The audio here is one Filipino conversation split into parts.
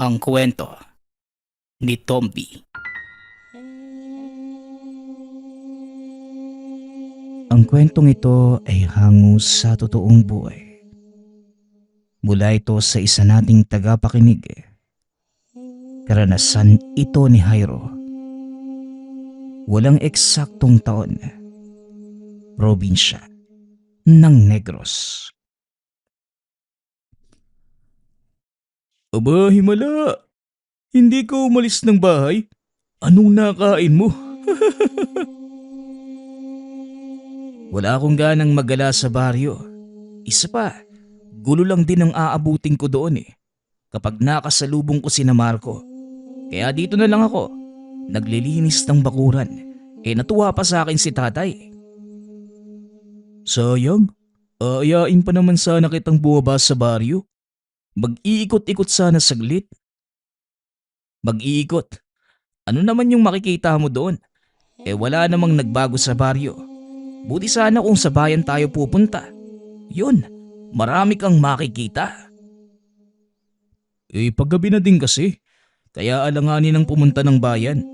Ang kwento ni Tomby. Ang kwentong ito ay hango sa totoong buhay. Mula ito sa isa nating tagapakinig. Karanasan ito ni Jairo. Walang eksaktong taon. Probinsya ng Negros. Aba, himala! Hindi ka umalis ng bahay? Anong nakain mo? Wala akong ganang magala sa baryo. Isa pa, gulo lang din ang aabutin ko doon kapag nakasalubong ko sina Marco. Kaya dito na lang ako, naglilinis ng bakuran. Natuwa pa sa akin si tatay. Sayang, aayain pa naman sana kitang bumaba sa baryo. Mag-iikot-ikot sana saglit. Mag-iikot? Ano naman yung makikita mo doon? Wala namang nagbago sa baryo. Buti sana kung sa bayan tayo pupunta. Yun, marami kang makikita. Paggabi na din kasi. Kaya alanganin ang pumunta ng bayan.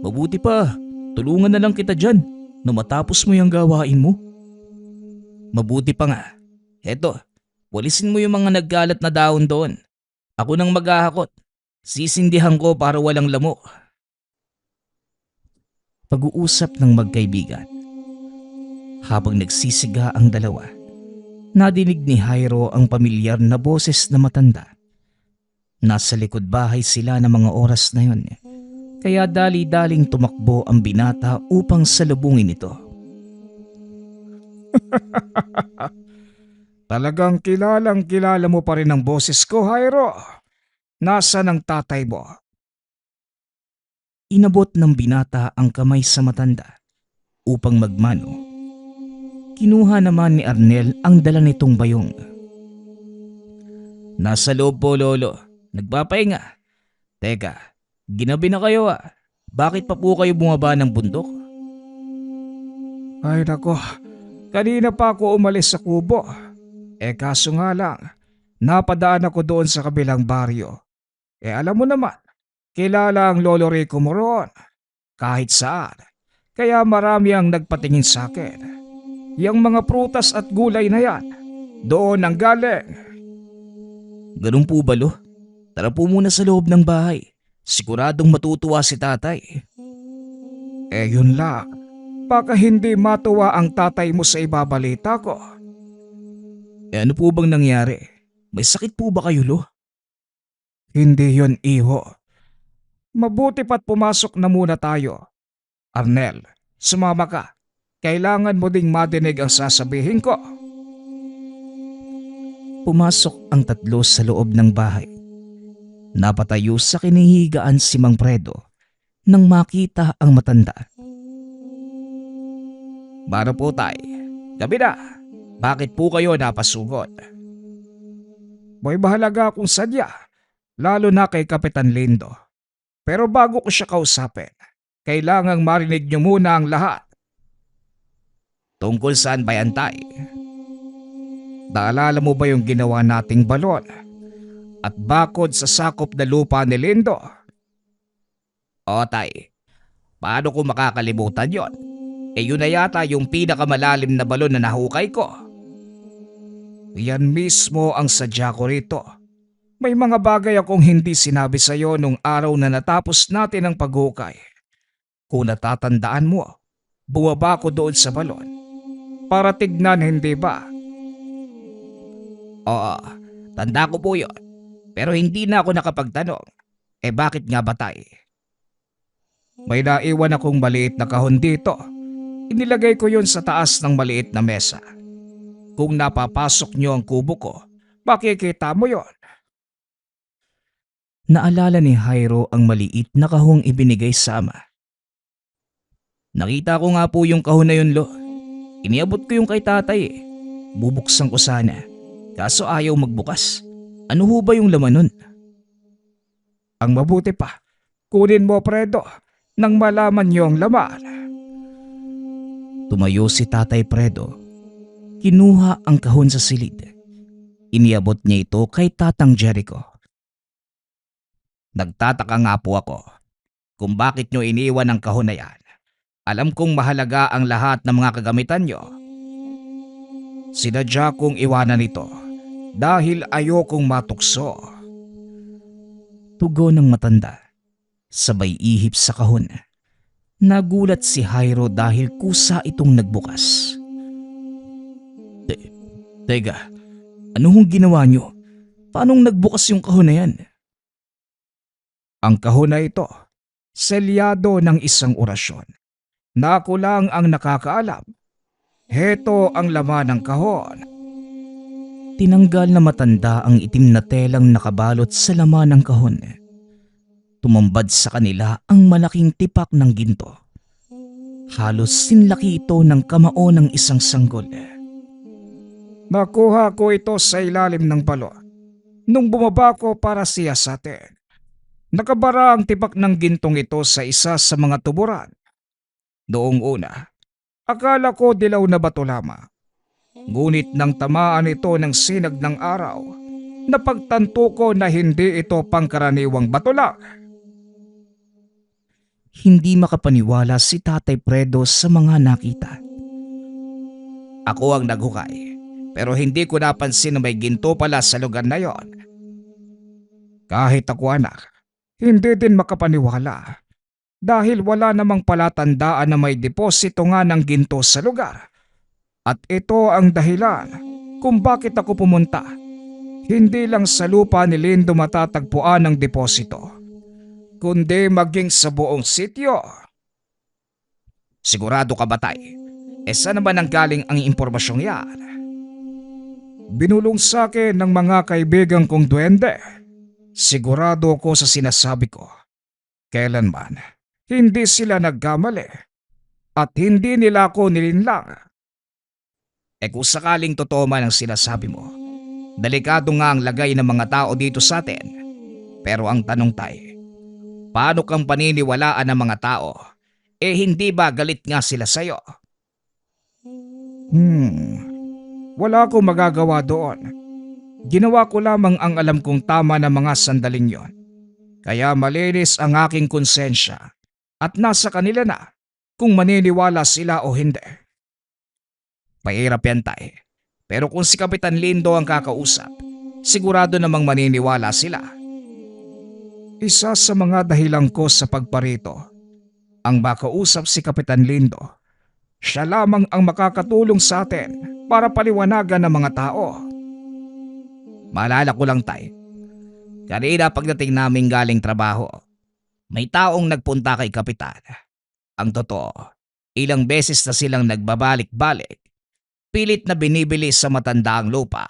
Mabuti pa, tulungan na lang kita dyan na matapos mo yung gawain mo. Mabuti pa nga. Eto, walisin mo yung mga naggalat na dahon doon. Ako nang maghahakot. Sisindihan ko para walang lamok. Pag-uusap ng magkaibigan. Habang nagsisiga ang dalawa, nadinig ni Jairo ang pamilyar na boses na matanda. Nasa likod bahay sila ng mga oras na yun. Kaya dali-daling tumakbo ang binata upang salubungin ito. Talagang kilalang kilala mo pa rin ang boses ko, Jairo. Nasaan ang tatay mo? Inabot ng binata ang kamay sa matanda upang magmano. Kinuha naman ni Arnel ang dala nitong bayong. Nasa loob po, lolo. Nagpapahinga. Teka, ginabi na kayo . Bakit pa po kayo bumaba ng bundok? Ay nako, kanina pa ako umalis sa kubo. Kaso nga lang, napadaan ako doon sa kabilang baryo. Alam mo naman, kilala ang Lolo Rico mo roon. Kahit saan. Kaya marami ang nagpatingin sa akin. Yang mga prutas at gulay na yan, doon ang galing. Ganun po ba, lo? Tara po muna sa loob ng bahay. Siguradong matutuwa si tatay. Yun lang. Baka hindi matuwa ang tatay mo sa ibabalita ko. Ano po bang nangyari? May sakit po ba kayo, lo? Hindi yun, iho. Mabuti pa't pumasok na muna tayo. Arnel, sumama ka. Kailangan mo ding madinig ang sasabihin ko. Pumasok ang tatlo sa loob ng bahay. Napatayo sa kinihigaan si Mang Predo nang makita ang matanda. Baro po tay, gabi na. Bakit po kayo napasugod? May bahalaga akong sadya, lalo na kay Kapitan Lindo. Pero bago ko siya kausapin, kailangang marinig niyo muna ang lahat. Tungkol saan ba yan, tay? Naalala mo ba yung ginawa nating balon? At bakod sa sakop na lupa ni Lindo? O tay, paano ko makakalimutan yon? Yun na yata yung pinakamalalim na balon na nahukay ko. Yan mismo ang sadya ko rito. May mga bagay akong hindi sinabi sa iyo nung araw na natapos natin ang paghukay. Kung natatandaan mo, bumaba ko doon sa balon. Para tignan, hindi ba? Oo, tanda ko po yun. Pero hindi na ako nakapagtanong. Bakit nga ba tay? May naiwan akong maliit na kahon dito. Inilagay ko yun sa taas ng maliit na mesa. Kung napapasok niyo ang kubo ko, makikita mo yon. Naalala ni Jairo ang maliit na kahong ibinigay sa ama. Nakita ko nga po yung kahon na yun, lo. Iniabot ko yung kay tatay. Bubuksan ko sana. Kaso ayaw magbukas. Ano ho ba yung laman nun? Ang mabuti pa, kunin mo, Predo, nang malaman niyo ang laman. Tumayo si Tatay Predo. Kinuha ang kahon sa silid. Iniabot niya ito kay Tatang Jericho. Nagtataka nga po ako kung bakit nyo iniwan ang kahon na yan. Alam kong mahalaga ang lahat ng mga kagamitan nyo. Sinadya kong iwanan ito dahil ayokong matukso. Tugon ng matanda, sabay ihip sa kahon. Nagulat si Jairo dahil kusa itong nagbukas. Teka, ano hong ginawa nyo? Paanong nagbukas yung kahon na yan? Ang kahon na ito, selyado ng isang orasyon. Na ako lang ang nakakaalam. Heto ang laman ng kahon. Tinanggal na matanda ang itim na telang nakabalot sa laman ng kahon. Tumambad sa kanila ang malaking tipak ng ginto. Halos sinlaki ito ng kamao ng isang sanggol. Nakuha ko ito sa ilalim ng balo nung bumaba ko para siyasatin. Nakabara ang tipak ng gintong ito sa isa sa mga tuburan. Noong una, akala ko dilaw na bato lamang. Ngunit nang tamaan ito ng sinag ng araw, napagtanto ko na hindi ito pangkaraniwang bato lang. Hindi makapaniwala si Tatay Fredo sa mga nakita. Ako ang naghukay, pero hindi ko napansin na may ginto pala sa lugar na yon. Kahit ako anak, hindi din makapaniwala dahil wala namang palatandaan na may deposito nga ng ginto sa lugar. At ito ang dahilan kung bakit ako pumunta. Hindi lang sa lupa ni Lindo matatagpuan ang deposito, kundi maging sa buong sityo. Sigurado ka ba, Tay? Saan naman ang galing ang impormasyong yan? Binulong sa akin ng mga kaibigan kong duwende. Sigurado ako sa sinasabi ko. Kailanman, hindi sila nagkamali. At hindi nila ako nilinlang. Kung sakaling totoo man ang sinasabi mo, delikado nga ang lagay ng mga tao dito sa atin. Pero ang tanong, Tay, paano kang paniniwalaan ng mga tao? Hindi ba galit nga sila sa'yo? Wala akong magagawa doon. Ginawa ko lamang ang alam kong tama na mga sandaling yon. Kaya malinis ang aking konsensya at nasa kanila na kung maniniwala sila o hindi. Mahirap yan, Tay. Pero kung si Kapitan Lindo ang kakausap, sigurado namang maniniwala sila. Isa sa mga dahilan ko sa pagparito, ang makausap si Kapitan Lindo. Siya lamang ang makakatulong sa atin para paliwanagan ng mga tao. Maalala ko lang, Tay. Kanina pagdating namin galing trabaho, may taong nagpunta kay Kapitan. Ang totoo, ilang beses na silang nagbabalik-balik. Pilit na binibili sa matanda ang lupa,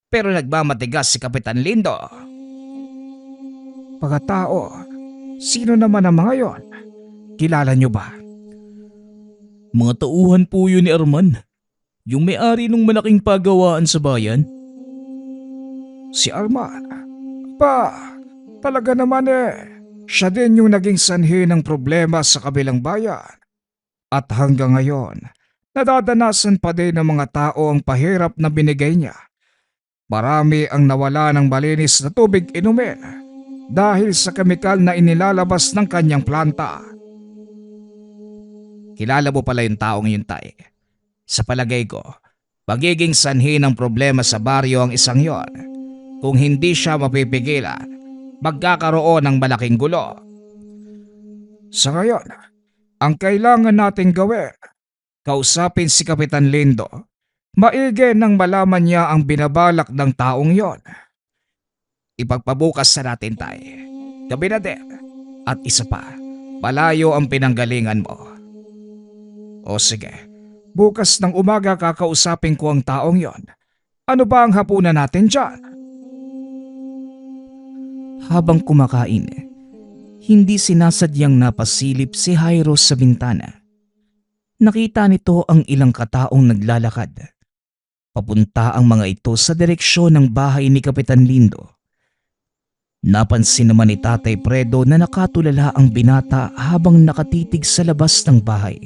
pero nagmamatigas si Kapitan Lindo. Pagkatao, sino naman ang mga yon? Kilala niyo ba? Mga tauhan po yun ni Arman, yung may-ari ng malaking pagawaan sa bayan. Si Arman? Talaga naman siya din yung naging sanhi ng problema sa kabilang bayan. At hanggang ngayon, nadadanasan pa din ng mga tao ang pahirap na binigay niya. Marami ang nawala ng malinis na tubig inumin dahil sa kemikal na inilalabas ng kanyang planta. Kilala mo pala yung taong yun, Tay. Sa palagay ko, magiging sanhi ng problema sa baryo ang isang yon. Kung hindi siya mapipigilan, magkakaroon ng malaking gulo. Sa ngayon, ang kailangan nating gawin, kausapin si Kapitan Lindo. Maigi nang malaman niya ang binabalak ng taong yon. Ipagpabukas sa natin, Tay. Gabi na din. At isa pa, malayo ang pinanggalingan mo. O sige, bukas ng umaga kakausapin ko ang taong yon. Ano ba ang hapunan natin dyan? Habang kumakain, hindi sinasadyang napasilip si Jairo sa bintana. Nakita nito ang ilang kataong naglalakad. Papunta ang mga ito sa direksyon ng bahay ni Kapitan Lindo. Napansin naman ni Tatay Fredo na nakatulala ang binata habang nakatitig sa labas ng bahay.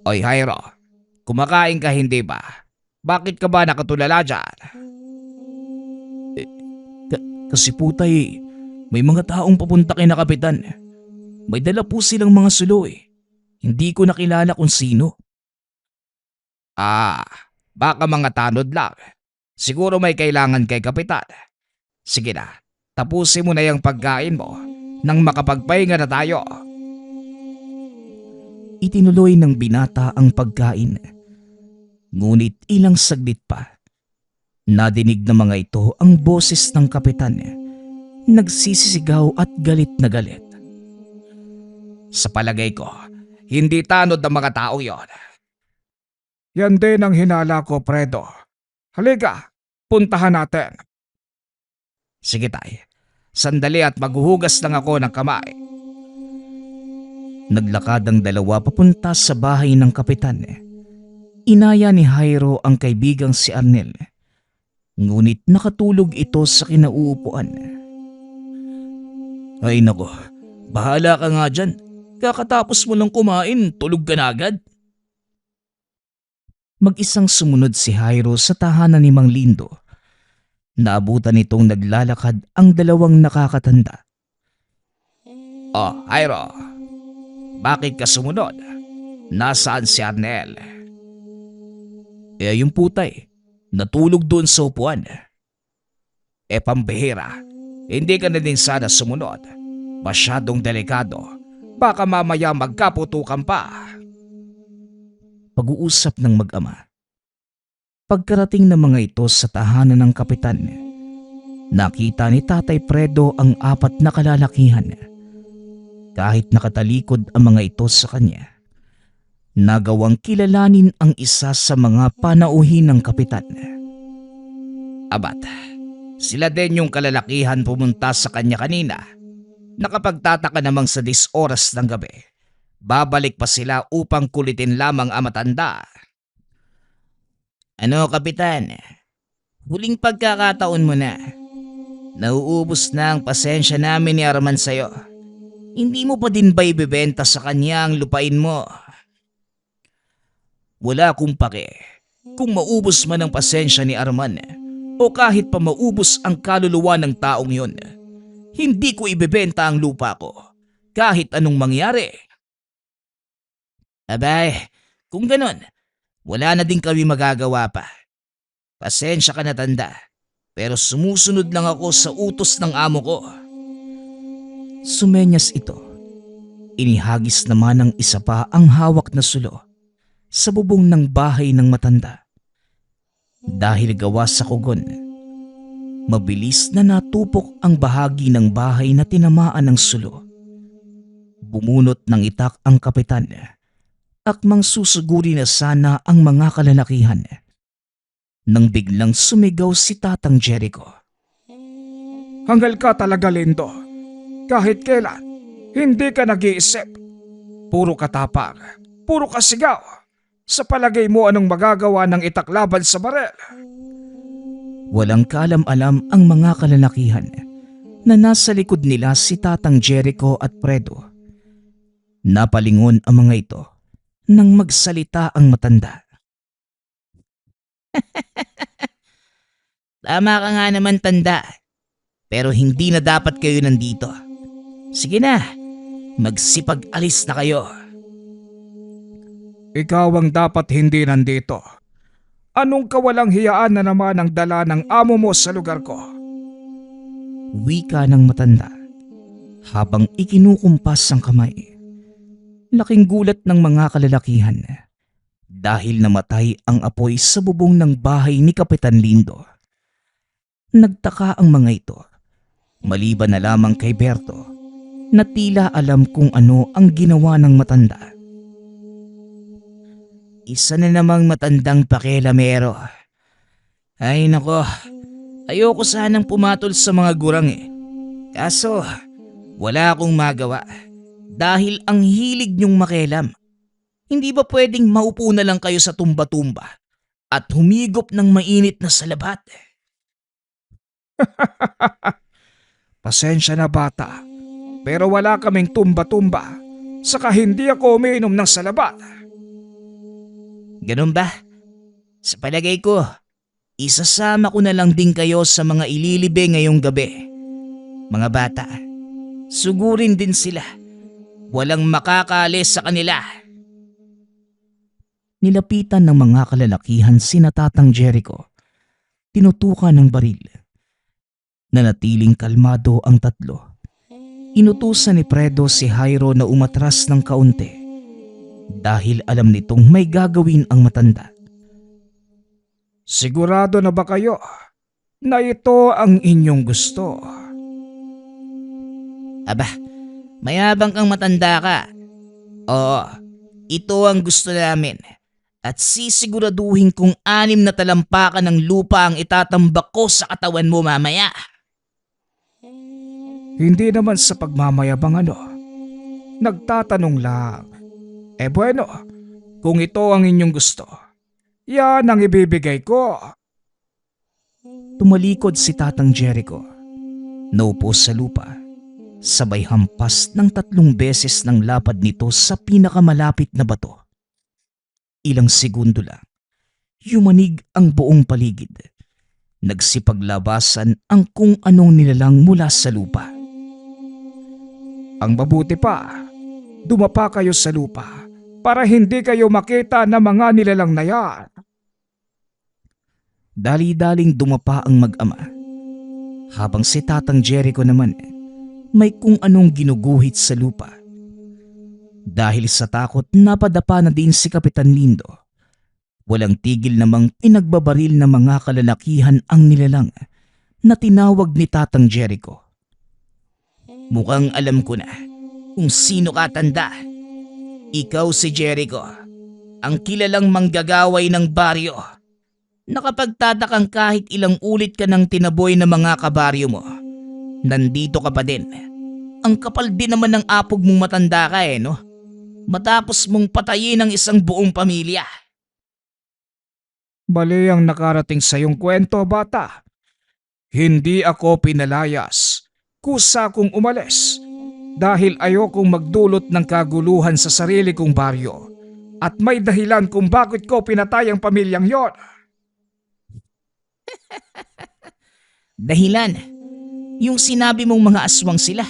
Oy Jairo, kumakain ka hindi ba? Bakit ka ba nakatulala dyan? Kasi po, Tay, May mga taong papunta kay na kapitan. May dala po silang mga sulo eh. Hindi ko nakilala kung sino. Baka mga tanod lang. Siguro may kailangan kay kapitan. Sige na, tapusin mo na yung pagkain mo nang makapagpahinga na tayo. Itinuloy ng binata ang pagkain. Ngunit ilang saglit pa, nadinig ng mga ito ang boses ng kapitan. Nagsisisigaw at galit na galit. Sa palagay ko, hindi tanod ng mga tao yon. Yan din ang hinala ko, Fredo. Halika, puntahan natin. Sige tay, sandali at maghuhugas lang ako ng kamay. Naglakad ang dalawa papunta sa bahay ng kapitan. Inaya ni Jairo ang kaibigang si Arnel. Ngunit nakatulog ito sa kinauupuan. Ay nako, bahala ka nga dyan. Kakatapos mo lang kumain, tulog ka na agad. Mag-isang sumunod si Jairo sa tahanan ni Mang Lindo. Naabutan nitong naglalakad ang dalawang nakakatanda. Oh, Jairo, bakit ka sumunod? Nasaan si Arnel? Yung putay, natulog doon sa upuan. Pambihira, hindi ka na din sana sumunod. Masyadong delikado. Baka mamaya magkaputukan pa. Pag-uusap ng mag-ama. Pagkarating ng mga ito sa tahanan ng kapitan, nakita ni Tatay Fredo ang apat na kalalakihan. Kahit nakatalikod ang mga ito sa kanya, nagawang kilalanin ang isa sa mga panauhin ng kapitan. Abat, sila din yung kalalakihan pumunta sa kanya kanina. Nakapagtataka namang sa 10 oras ng gabi. Babalik pa sila upang kulitin lamang ang matanda. Ano kapitan? Huling pagkakataon mo na. Nauubos na ang pasensya namin ni Arman sa'yo. Hindi mo pa din ba ibebenta sa kanya ang lupain mo? Wala akong pake. Kung maubos man ang pasensya ni Arman o kahit pa maubos ang kaluluwa ng taong yon, hindi ko ibebenta ang lupa ko kahit anong mangyari. Abay, kung ganon, wala na din kami magagawa pa. Pasensya ka na tanda, pero sumusunod lang ako sa utos ng amo ko. Sumenyas ito. Inihagis naman ng isa pa ang hawak na sulo sa bubong ng bahay ng matanda. Dahil gawa sa kugon, mabilis na natupok ang bahagi ng bahay na tinamaan ng sulo. Bumunot ng itak ang kapitan, akmang susuguri na sana ang mga kalalakihan. Nang biglang sumigaw si Tatang Jericho. Hanggal ka talaga, Lindo. Kahit kailan, hindi ka nag-iisip. Puro katapang, puro kasigaw. Sa palagay mo anong magagawa ng itak laban sa barel? Walang kaalam-alam ang mga kalalakihan na nasa likod nila si Tatang Jericho at Fredo. Napalingon ang mga ito nang magsalita ang matanda. Tama ka nga naman tanda, pero hindi na dapat kayo nandito. Sige na, magsipag-alis na kayo. Ikaw ang dapat hindi nandito. Anong kawalang hiyaan na naman ang dala ng amo mo sa lugar ko? Wika ng matanda habang ikinukumpas ang kamay. Laking gulat ng mga kalalakihan dahil namatay ang apoy sa bubong ng bahay ni Kapitan Lindo. Nagtaka ang mga ito, maliban na lamang kay Berto, na tila alam kung ano ang ginawa ng matanda. Isa na namang matandang pakialamero. Ay nako, ayoko sanang pumatol sa mga gurang eh. Kaso, wala akong magawa dahil ang hilig niyong makialam. Hindi ba pwedeng maupo na lang kayo sa tumba-tumba at humigop ng mainit na salabat? Pasensya na bata, pero wala kaming tumba-tumba, saka hindi ako umiinom ng salabat. Ganun ba? Sa palagay ko, isasama ko na lang din kayo sa mga ililibe ngayong gabi. Mga bata, Sugurin din sila. Walang makakaalis sa kanila. Nilapitan ng mga kalalakihan sina Tatang Jericho. Tinutukan ng baril. Nanatiling kalmado ang tatlo. Inutusan ni Fredo si Jairo na umatras ng kaunti dahil alam nitong may gagawin ang matanda. Sigurado na ba kayo na ito ang inyong gusto? Aba, mayabang kang matanda ka. Oo, ito ang gusto namin. At sisiguraduhin kung 6 na talampakan ng lupa ang itatambak ko sa katawan mo mamaya. Hindi naman sa pagmamayabang Nagtatanong lang. Bueno, kung ito ang inyong gusto, yan ang ibibigay ko. Tumalikod si Tatang Jericho. Naupo sa lupa. Sabay hampas ng 3 beses ng lapad nito sa pinakamalapit na bato. Ilang segundo lang, yumanig ang buong paligid. Nagsipaglabasan ang kung anong nilalang mula sa lupa. Ang mabuti pa, dumapa kayo sa lupa para hindi kayo makita ng mga nilalang na yan. Dali-daling dumapa ang mag-ama. Habang si Tatang Jericho naman may kung anong ginuguhit sa lupa. Dahil sa takot, napadapa na din si Kapitan Lindo. Walang tigil namang pinagbabaril ng mga kalalakihan ang nilalang na tinawag ni Tatang Jericho. Mukhang alam ko na kung sino ka, tanda. Ikaw si Jericho, ang kilalang manggagaway ng baryo. Nakapagtatakang kahit ilang ulit ka ng tinaboy ng mga kabaryo mo, nandito ka pa din. Ang kapal din naman ng apog mong matanda ka no? Matapos mong patayin ang isang buong pamilya. Mali ang nakarating sa iyong kwento, bata. Hindi ako pinalayas. Kusa kong umalis dahil ayokong magdulot ng kaguluhan sa sarili kong baryo at may dahilan kung bakit ko pinatay ang pamilyang yon. Dahilan? Yung sinabi mong mga aswang sila.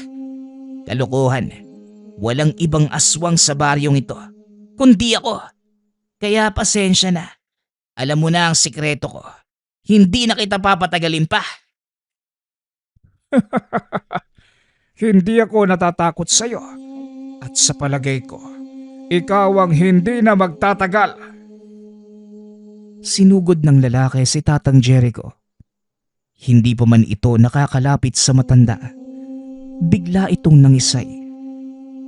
Kalokohan. Walang ibang aswang sa baryong ito, kundi ako. Kaya pasensya na. Alam mo na ang sikreto ko. Hindi na kita papatagalin pa. Hindi ako natatakot sa iyo. At sa palagay ko, ikaw ang hindi na magtatagal. Sinugod ng lalaki si Tatang Jericho. Hindi pa man ito nakakalapit sa matanda. Bigla itong nangisay.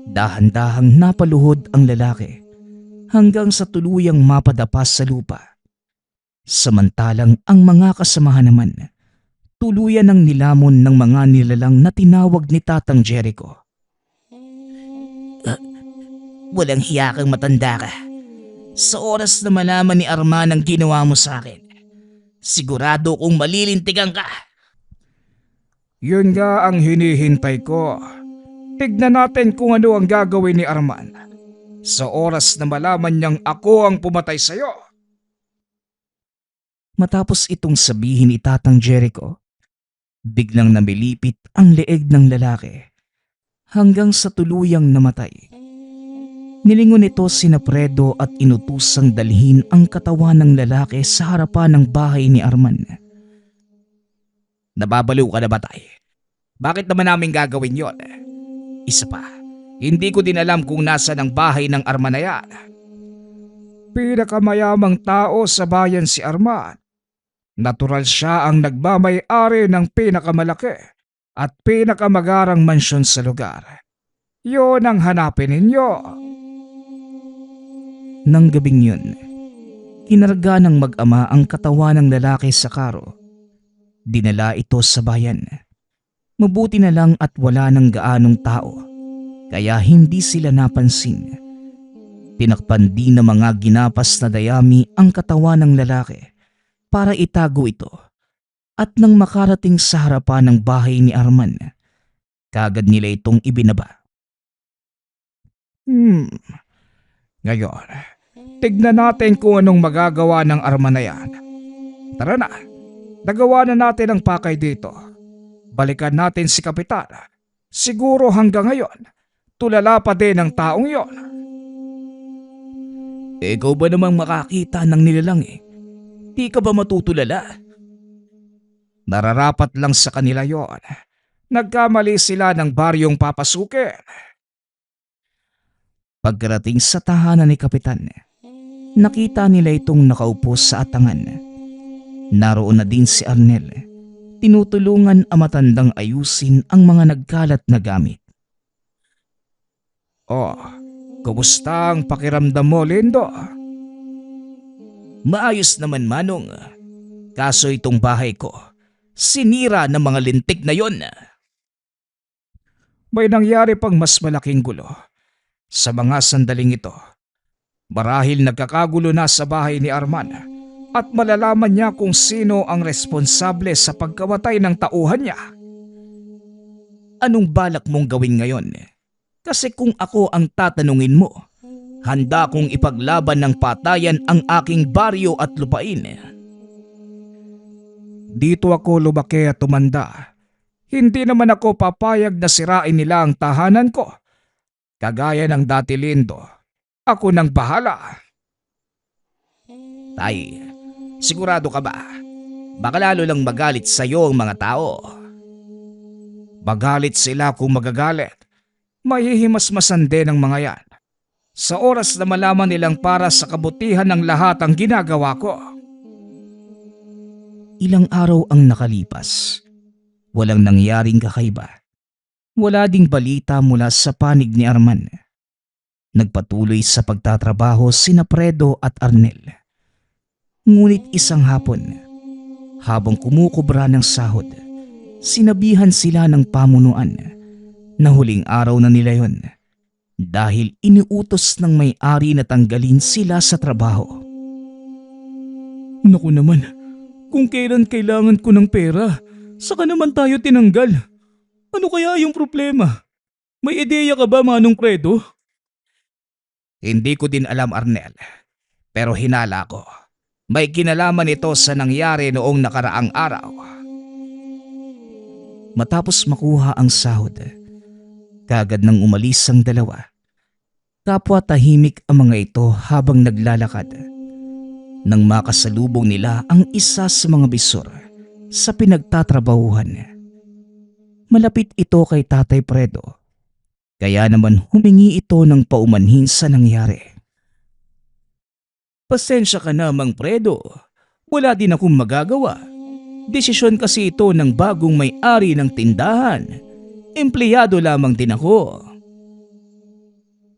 Dahan-dahang napaluhod ang lalaki hanggang sa tuluyang mapadapa sa lupa. Samantalang ang mga kasamahan naman, tuluyan ng nilamon ng mga nilalang na tinawag ni Tatang Jericho. Walang hiya kang matanda ka. Sa oras na malaman ni Arman ang ginawa mo sa akin, sigurado kong malilintigan ka. Yun nga ang hinihintay ko. Tignan natin kung ano ang gagawin ni Arman sa oras na malaman niyang ako ang pumatay sa iyo. Matapos itong sabihin ni Tatang Jericho, biglang namilipit ang leeg ng lalaki hanggang sa tuluyang namatay. Nilingon nito sina Fredo at inutusang dalhin ang katawan ng lalaki sa harapan ng bahay ni Arman. Nababaliw ka na ba, tay? Bakit naman namin gagawin yon? Isa pa, hindi ko din alam kung nasa ng bahay ng Arman na yan. Pinakamayamang tao sa bayan si Arman. Natural siya ang nagmamay-ari ng pinakamalaki at pinakamagarang mansyon sa lugar. Yun ang hanapin ninyo. Nang gabing yun, kinarga ng mag-ama ang katawan ng lalaki sa karo. Dinala ito sa bayan. Mabuti na lang at wala ng gaanong tao, kaya hindi sila napansin. Tinakpan din ng mga ginapas na dayami ang katawan ng lalaki para itago ito. At nang makarating sa harapan ng bahay ni Arman, kagad nila itong ibinaba. Ngayon, tignan natin kung anong magagawa ng Arman na yan. Tara na, nagawa na natin ang pakay dito. Balikan natin si Kapitan. Siguro hanggang ngayon, tulala pa din ang taong yon. Ikaw ba namang makakita ng nilalang eh? Di ka ba matutulala? Nararapat lang sa kanila yon. Nagkamali sila ng baryong papasukin. Pagkarating sa tahanan ni Kapitan, nakita nila itong nakaupo sa atangan. Naroon na din si Arnel. Tinutulungan ang matandang ayusin ang mga nagkalat na gamit. Oh, kumusta ang pakiramdam mo, Lindo? Maayos naman, Manong. Kaso itong bahay ko, sinira ng mga lintik na yon. May nangyari pang mas malaking gulo. Sa mga sandaling ito, marahil nagkakagulo na sa bahay ni Arman at malalaman niya kung sino ang responsable sa pagkamatay ng tauhan niya. Anong balak mong gawin ngayon? Kasi kung ako ang tatanungin mo, handa kong ipaglaban ng patayan ang aking baryo at lupain. Dito ako lumaki at tumanda. Hindi naman ako papayag na sirain nila ang tahanan ko. Kagaya ng dati, Lindo, ako nang bahala. Tay, sigurado ka ba? Baka lalo lang magalit sa'yo ang mga tao. Magalit sila kung magagalit. Mahihimasmasan din ang mga yan. Sa oras na malaman nilang para sa kabutihan ng lahat ang ginagawa ko. Ilang araw ang nakalipas. Walang nangyaring kakaiba. Wala ding balita mula sa panig ni Arman. Nagpatuloy sa pagtatrabaho sina Fredo at Arnel. Ngunit isang hapon, habang kumukubra ng sahod, sinabihan sila ng pamunuan na huling araw na nila yon dahil iniutos ng may-ari na tanggalin sila sa trabaho. Naku naman, kung kailan kailangan ko ng pera, saka naman tayo tinanggal. Ano kaya yung problema? May ideya ka ba, Manong Fredo? Hindi ko din alam, Arnel. Pero hinala ko. May kinalaman ito sa nangyari noong nakaraang araw. Matapos makuha ang sahod, kagad nang umalis ang dalawa. Kapwa tahimik ang mga ito habang naglalakad. Nang makasalubong nila ang isa sa mga bisor sa pinagtatrabahuhan. Malapit ito kay Tatay Fredo. Kaya naman humingi ito ng paumanhin sa nangyari. Pasensya ka na, Mang Fredo. Wala din akong magagawa. Desisyon kasi ito ng bagong may-ari ng tindahan. Empleyado lamang din ako.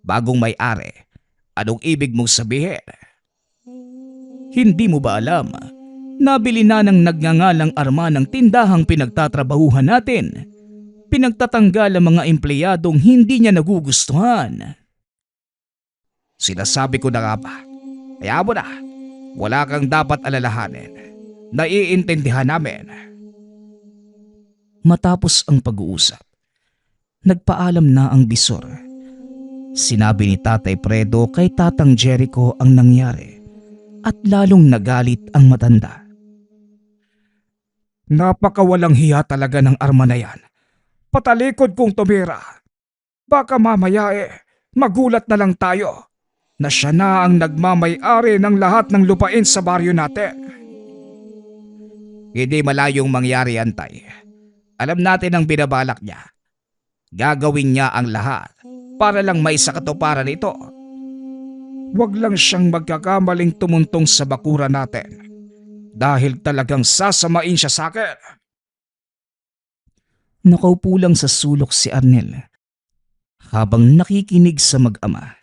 Bagong may-ari? Anong ibig mong sabihin? Hindi mo ba alam? Nabili na ng nagngangalang arma ng tindahang pinagtatrabahuhan natin. Pinagtatanggal ang mga empleyadong hindi niya nagugustuhan. Sinasabi ko na nga ba? Kaya mo na, wala kang dapat alalahanin. Naiintindihan namin. Matapos ang pag-uusap, nagpaalam na ang bisor. Sinabi ni Tatay Fredo kay Tatang Jericho ang nangyari at lalong nagalit ang matanda. Napakawalang hiya talaga ng arma na yan. Patalikod kong tumira. Baka mamaya magulat na lang tayo na siya na ang nagmamay-ari ng lahat ng lupain sa baryo natin. Hindi malayong mangyari yan, Tay. Alam natin ang binabalak niya. Gagawin niya ang lahat para lang maisakatuparan ito. Huwag lang siyang magkakamaling tumuntong sa bakura natin dahil talagang sasamain siya sa akin. Nakaupo lang sa sulok si Arnel habang nakikinig sa mag-ama.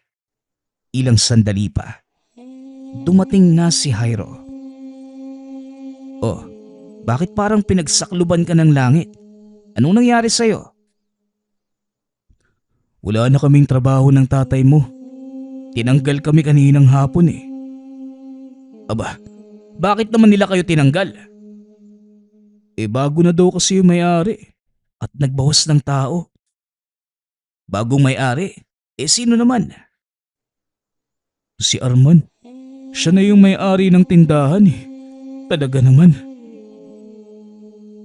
Ilang sandali pa, dumating na si Jairo. Oh, bakit parang pinagsakluban ka ng langit? Anong nangyari sa'yo? Wala na kaming trabaho ng tatay mo. Tinanggal kami kaninang hapon eh. Aba, bakit naman nila kayo tinanggal? Bago na daw kasi yung may-ari at nagbawas ng tao. Bagong may-ari? Sino naman? Si Arman. Siya na yung may-ari ng tindahan eh. Talaga naman.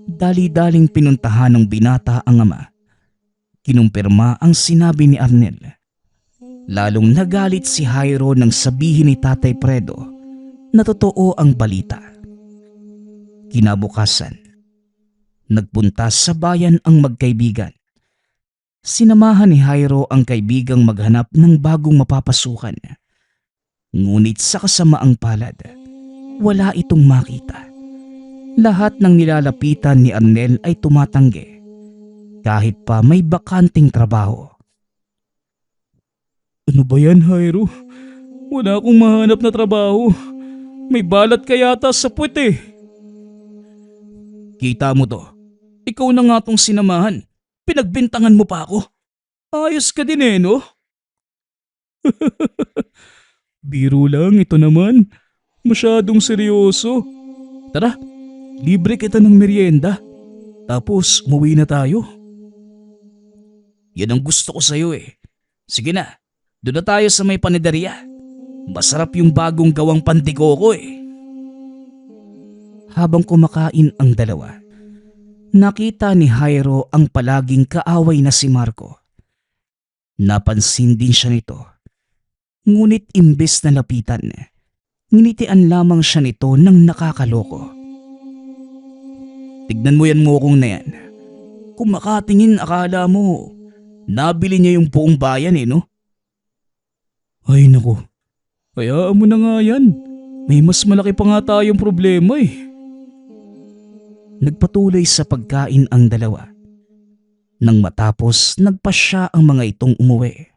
Dali-daling pinuntahan ng binata ang ama. kinumpirma ang sinabi ni Arnel. Lalong nagalit si Jairo nang sabihin ni Tatay Fredo na totoo ang balita. Kinabukasan, nagpunta sa bayan ang magkaibigan. Sinamahan ni Jairo ang kaibigang maghanap ng bagong mapapasukan. Ngunit sa kasamaang palad, wala itong makita. Lahat ng nilalapitan ni Arnel ay tumatanggi, kahit pa may bakanting trabaho. Ano ba yan, Jairo? Wala akong mahanap na trabaho. May balat ka yata sa puwet eh. Kita mo to. Ikaw na nga tong sinamahan. Pinagbintangan mo pa ako. Ayos ka din eh, no? Biro lang ito naman. Masyadong seryoso. Tara, libre kita ng merienda. Tapos umuwi na tayo. Yan ang gusto ko sa'yo eh. Sige na, doon na tayo sa may panaderia. Masarap yung bagong gawang pantikoko eh. Habang kumakain ang dalawa, nakita ni Jairo ang palaging kaaway na si Marco. Napansin din siya nito. Ngunit imbes na lapitan, nginitian lamang siya nito ng nakakaloko. Tignan mo yan mukong na yan. Kung makatingin akala mo, nabili niya yung buong bayan eh, no? Ay naku, hayaan mo na nga yan. May mas malaki pa nga tayong problema eh. Nagpatuloy sa pagkain ang dalawa. Nang matapos, nagpasya ang mga itong umuwi.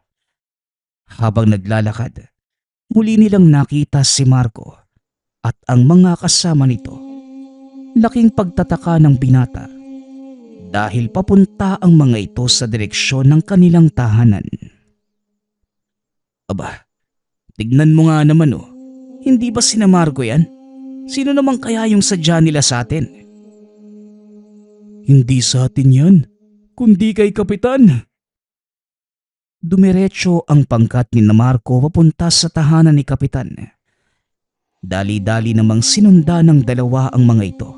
Habang naglalakad, muli nilang nakita si Marco at ang mga kasama nito. Laking pagtataka ng binata dahil papunta ang mga ito sa direksyon ng kanilang tahanan. Aba, tignan mo nga naman oh. Hindi ba sina Marco yan? Sino naman kaya yung sadya nila sa atin? Hindi sa atin yan, kundi kay Kapitan. Dumiretso ang pangkat ni Marco papunta sa tahanan ni Kapitan. Dali-dali namang sinunda ng dalawa ang mga ito.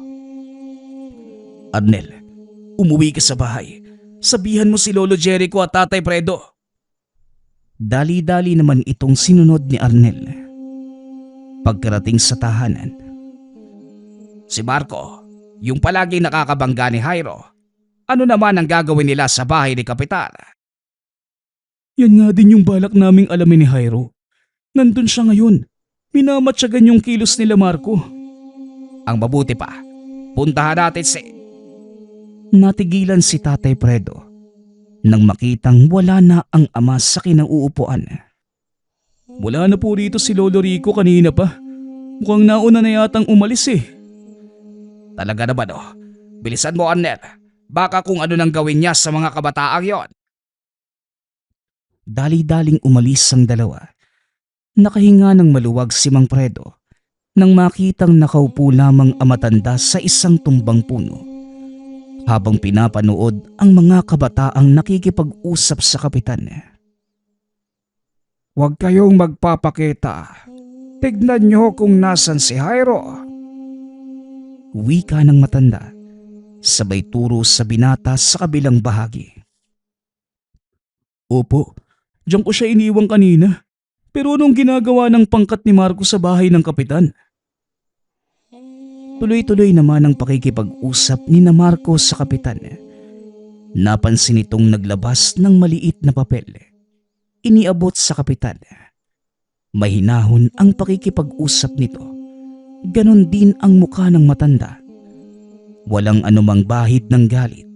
Arnel, umuwi ka sa bahay. Sabihan mo si Lolo Jericho at Tatay Fredo. Dali-dali naman itong sinunod ni Arnel. Pagkarating sa tahanan, si Marco, yung palaging nakakabangga ni Jairo, ano naman ang gagawin nila sa bahay ni Kapitan? Yan nga din yung balak naming alamin ni Jairo. Nandun siya ngayon. Minamatsagan yung kilos nila Marco. Ang mabuti pa, puntahan natin si... Natigilan si Tatay Fredo nang makitang wala na ang ama sa kinauupuan. Wala na po rito si Lolo Rico kanina pa. Mukhang nauna na yatang umalis eh. Talaga naman oh. Bilisan mo, Arnel. Baka kung ano nang gawin niya sa mga kabataang yon. Dali-daling umalis ang dalawa. Nakahinga ng maluwag si Mang Fredo nang makitang nakaupo lamang ang matanda sa isang tumbang puno. Habang pinapanood ang mga kabataang nakikipag-usap sa Kapitan. Huwag kayong magpapakita. Tignan niyo kung nasan si Jairo. Wika ng matanda, sabay turo sa binata sa kabilang bahagi. Opo, diyan ko siya iniwang kanina. Pero anong ginagawa ng pangkat ni Marco sa bahay ng Kapitan? Tuloy-tuloy naman ang pakikipag-usap ni na Marco sa Kapitan. Napansin itong naglabas ng maliit na papel. Iniabot sa Kapitan. Mahinahon ang pakikipag-usap nito. Ganon din ang mukha ng matanda. Walang anumang bahid ng galit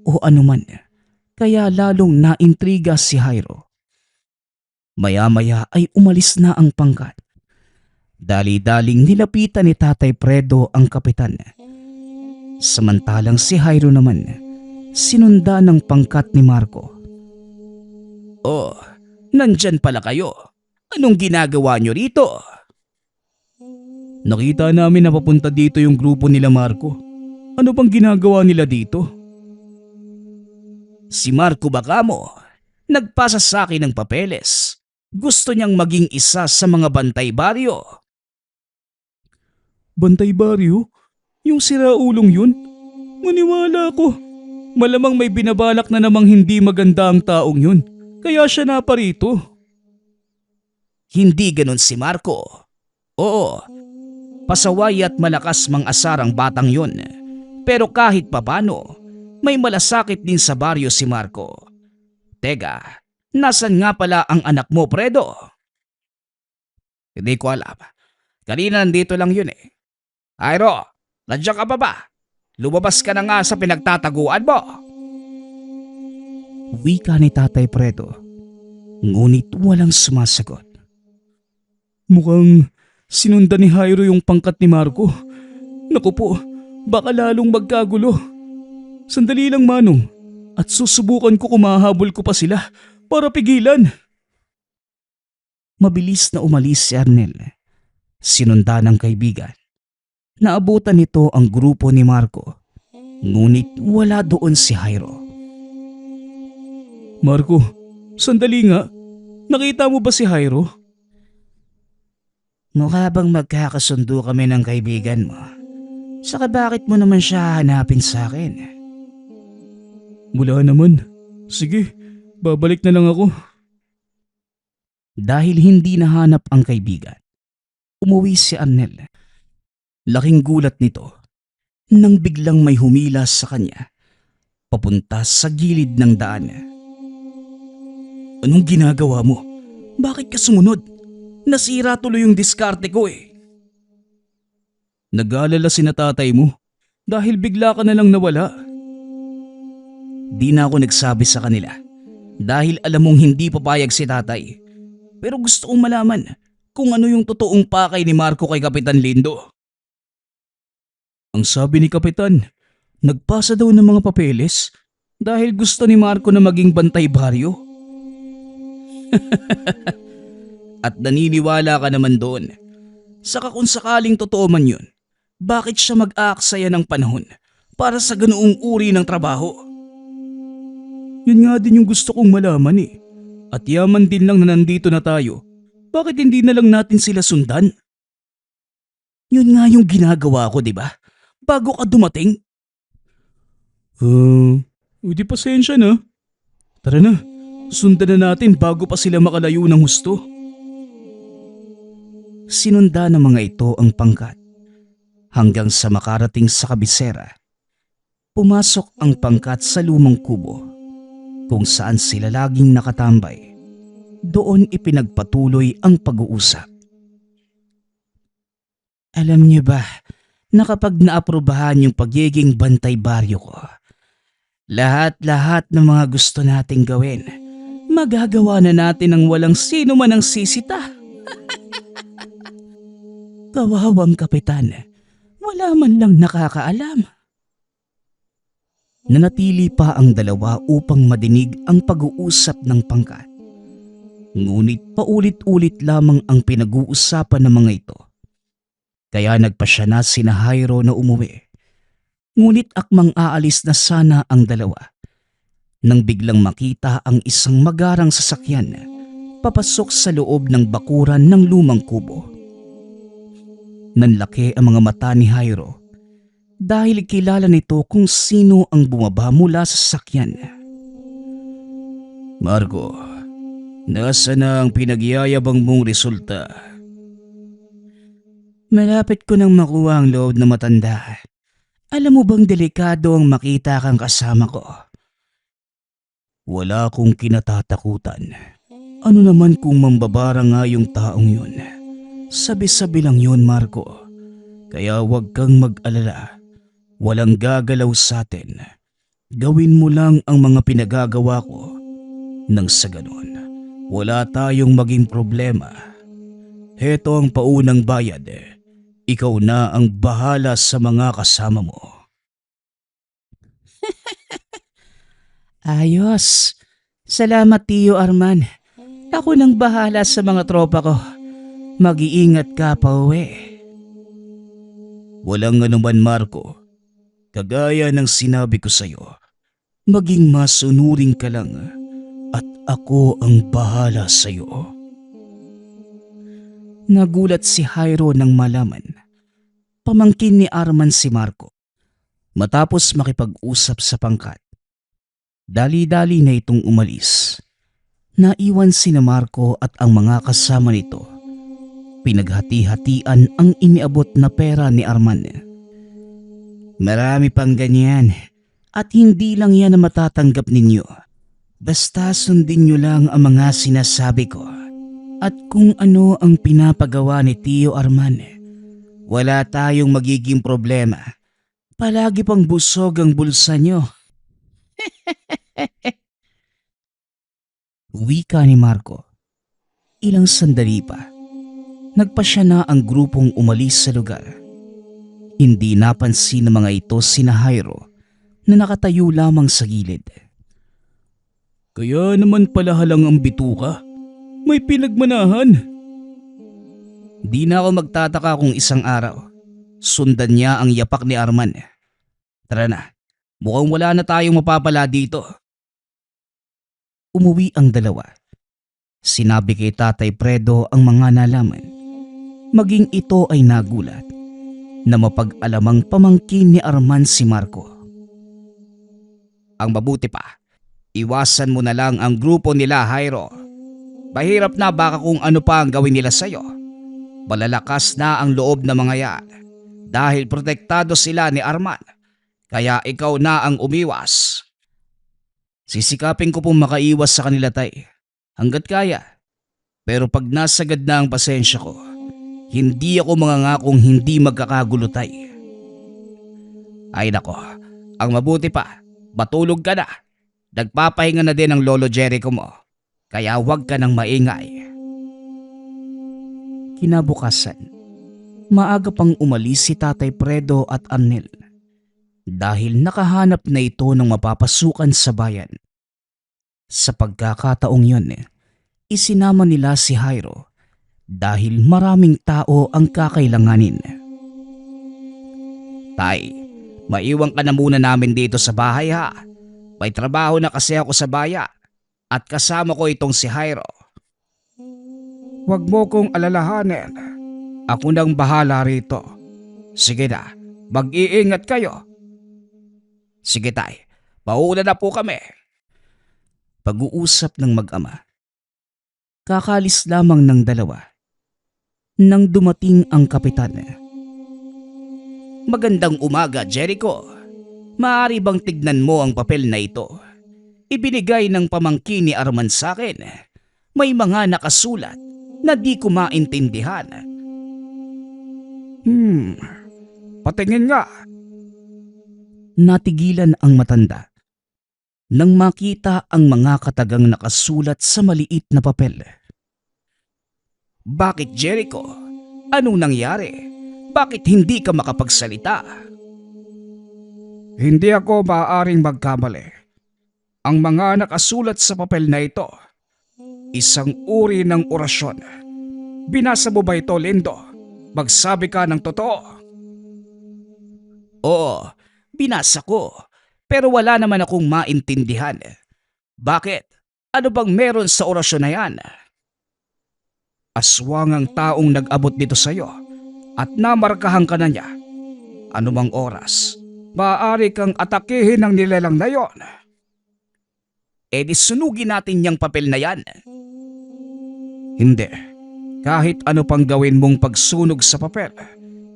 o anuman, kaya lalong naintriga si Jairo. Maya-maya ay umalis na ang pangkat. Dali-daling nilapitan ni Tatay Fredo ang Kapitan. Samantalang si Jairo naman, sinunda ng pangkat ni Marco. Oh, nandyan pala kayo. Anong ginagawa nyo rito? Nakita namin na papunta dito yung grupo nila Marco. Ano bang ginagawa nila dito? Si Marco Bacamo, nagpasa sa akin ng papeles. Gusto niyang maging isa sa mga bantay baryo. Bantay baryo? Yung siraulong yun? Maniwala ko. Malamang may binabalak na namang hindi maganda ang taong yun. Kaya siya naparito. Hindi ganon si Marco. Oo, pasaway at malakas mang-asar ang batang yun. Pero kahit papano, may malasakit din sa baryo si Marco. Teka, nasan nga pala ang anak mo, Fredo? Hindi ko alam. Kanina nandito lang yun eh. Jairo, nandiyan ka pa ba? Lumabas ka na nga sa pinagtataguan mo. Wika ni Tatay Fredo. Ngunit walang sumasagot. Mukhang sinundan ni Jairo yung pangkat ni Marco. Naku po, baka lalong magkagulo. Sandali lang Manong, at susubukan ko kung mahahabol ko pa sila para pigilan. Mabilis na umalis si Arnel. Sinundan ng kaibigan. Naabutan nito ang grupo ni Marco. Ngunit wala doon si Jairo. Marco, sandali nga. Nakita mo ba si Jairo? Mukha bang magkakasundo kami ng kaibigan mo? Saka bakit mo naman siya hanapin sa akin? Wala naman. Sige, babalik na lang ako. Dahil hindi nahanap ang kaibigan, umuwi si Arnel. Laking gulat nito nang biglang may humilas sa kanya papunta sa gilid ng daan. Anong ginagawa mo? Bakit ka sumunod? Nasira tuloy yung diskarte ko eh. Nag-aalala si na tatay mo dahil bigla ka na lang nawala. Di na ako nagsabi sa kanila dahil alam mong hindi papayag si tatay. Pero gusto kong malaman kung ano yung totoong pakay ni Marco kay Kapitan Lindo. Ang sabi ni Kapitan, nagpasa daw ng mga papeles dahil gusto ni Marco na maging bantay baryo. At naniniwala ka naman doon. Saka kung sakaling totoo man yun, bakit siya mag-aaksaya ng panahon para sa ganoong uri ng trabaho? Yun nga din yung gusto kong malaman eh. At yaman din lang na nandito na tayo. Bakit hindi na lang natin sila sundan? Yun nga yung ginagawa ko, di ba? Bago ka dumating. Di pasensya na. Tara na, sundan na natin bago pa sila makalayo ng husto. Sinunda ng mga ito ang pangkat hanggang sa makarating sa kabisera. Pumasok ang pangkat sa lumang kubo kung saan sila laging nakatambay. Doon ipinagpatuloy ang pag-uusap. Alam niyo ba na kapag naaprubahan yung pagiging bantay baryo ko, lahat-lahat ng mga gusto nating gawin, magagawa na natin ng walang sino man ang sisita. Kawawang kapitan, wala man lang nakakaalam. Nanatili pa ang dalawa upang madinig ang pag-uusap ng pangkat. Ngunit paulit-ulit lamang ang pinag-uusapan ng mga ito. Kaya nagpasya na sina Jairo na umuwi. Ngunit akmang aalis na sana ang dalawa nang biglang makita ang isang magarang sasakyan papasok sa loob ng bakuran ng lumang kubo. Nanlaki ang mga mata ni Jairo dahil kilala nito kung sino ang bumaba mula sa sasakyan. Marco, nasa na ang pinagyayabang mong resulta? Malapit ko nang makuha ang loob na matanda. Alam mo bang delikado ang makita kang kasama ko? Wala akong kinatatakutan. Ano naman kung mambabara nga yung taong yun? Sabi-sabi lang yun, Marco. Kaya huwag kang mag-alala. Walang gagalaw sa atin. Gawin mo lang ang mga pinagagawa ko. Nang sa ganon, wala tayong maging problema. Heto ang paunang bayad. Ikaw na ang bahala sa mga kasama mo. Ayos. Salamat, Tio Arman. Ako nang bahala sa mga tropa ko. Mag-iingat ka pa uwi. Walang anuman, Marco. Kagaya ng sinabi ko sa'yo, maging masunuring ka lang at ako ang bahala sa'yo. Nagulat si Jairo nang malaman. Pamangkin ni Arman si Marco. Matapos makipag-usap sa pangkat, Dali-dali na itong umalis. Naiwan sina Marco at ang mga kasama nito. Pinaghati-hatian ang iniabot na pera ni Arman. Marami pang ganyan at hindi lang yan na matatanggap ninyo. Basta sundin nyo lang ang mga sinasabi ko. At kung ano ang pinapagawa ni Tio Arman, wala tayong magiging problema. Palagi pang busog ang bulsa nyo. Wika ni Marco. Ilang sandali pa. Nagpasya na ang grupong umalis sa lugar. Hindi napansin ng mga ito sina Jairo na nakatayo lamang sa gilid. Kaya naman pala halang ang bituka. May pinagmanahan. Di na ako magtataka kung isang araw sundan niya ang yapak ni Arman. Tara na, mukhang wala na tayong mapapala dito. Umuwi ang dalawa. Sinabi kay Tatay Fredo ang mga nalaman. Maging ito ay nagulat na mapag-alamang pamangkin ni Arman si Marco. Ang mabuti pa, iwasan mo na lang ang grupo nila, Jairo. Mahirap na baka kung ano pa ang gawin nila sa'yo. Malalakas na ang loob ng mga yan dahil protektado sila ni Arman. Kaya ikaw na ang umiwas. Sisikapin ko pong makaiwas sa kanila, tay. Hanggat kaya. Pero pag nasagad na ang pasensya ko, hindi ako mangangakong hindi magkakagulo, tay. Ay nako, ang mabuti pa, matulog ka na. Nagpapahinga na din ang lolo Jericho mo. Kaya huwag ka nang maingay. Kinabukasan, maaga pang umalis si Tatay Fredo at Arnel dahil nakahanap na ito ng mapapasukan sa bayan. Sa pagkakataong yun, isinama nila si Jairo dahil maraming tao ang kakailanganin. Tay, maiwan ka na muna namin dito sa bahay ha. May trabaho na kasi ako sa baya. At kasama ko itong si Jairo. Huwag mo kong alalahanin. Ako nang bahala rito. Sige na, mag-iingat kayo. Sige tay, mauna na po kami. Pag-uusap ng mag-ama. Kakalis lamang ng dalawa nang dumating ang kapitan. Magandang umaga, Jericho. Maaari bang tignan mo ang papel na ito? Ibinigay ng pamangkin ni Arman sa akin. May mga nakasulat na di ko maintindihan. Patingin nga. Natigilan ang matanda nang makita ang mga katagang nakasulat sa maliit na papel. Bakit, Jericho? Anong nangyari? Bakit hindi ka makapagsalita? Hindi ako maaaring magkamali. Ang mga nakasulat sa papel na ito, isang uri ng orasyon. Binasa mo ba ito, Lindo? Magsabi ka ng totoo. Oo, binasa ko. Pero wala naman akong maintindihan. Bakit? Ano bang meron sa orasyon na yan? Aswang ang taong nag-abot dito sa'yo at namarkahan ka na niya. Anumang oras, maaari kang atakihin ng nilalang na yon. E di sunugin natin yung papel na yan. Hindi. Kahit ano pang gawin mong pagsunog sa papel,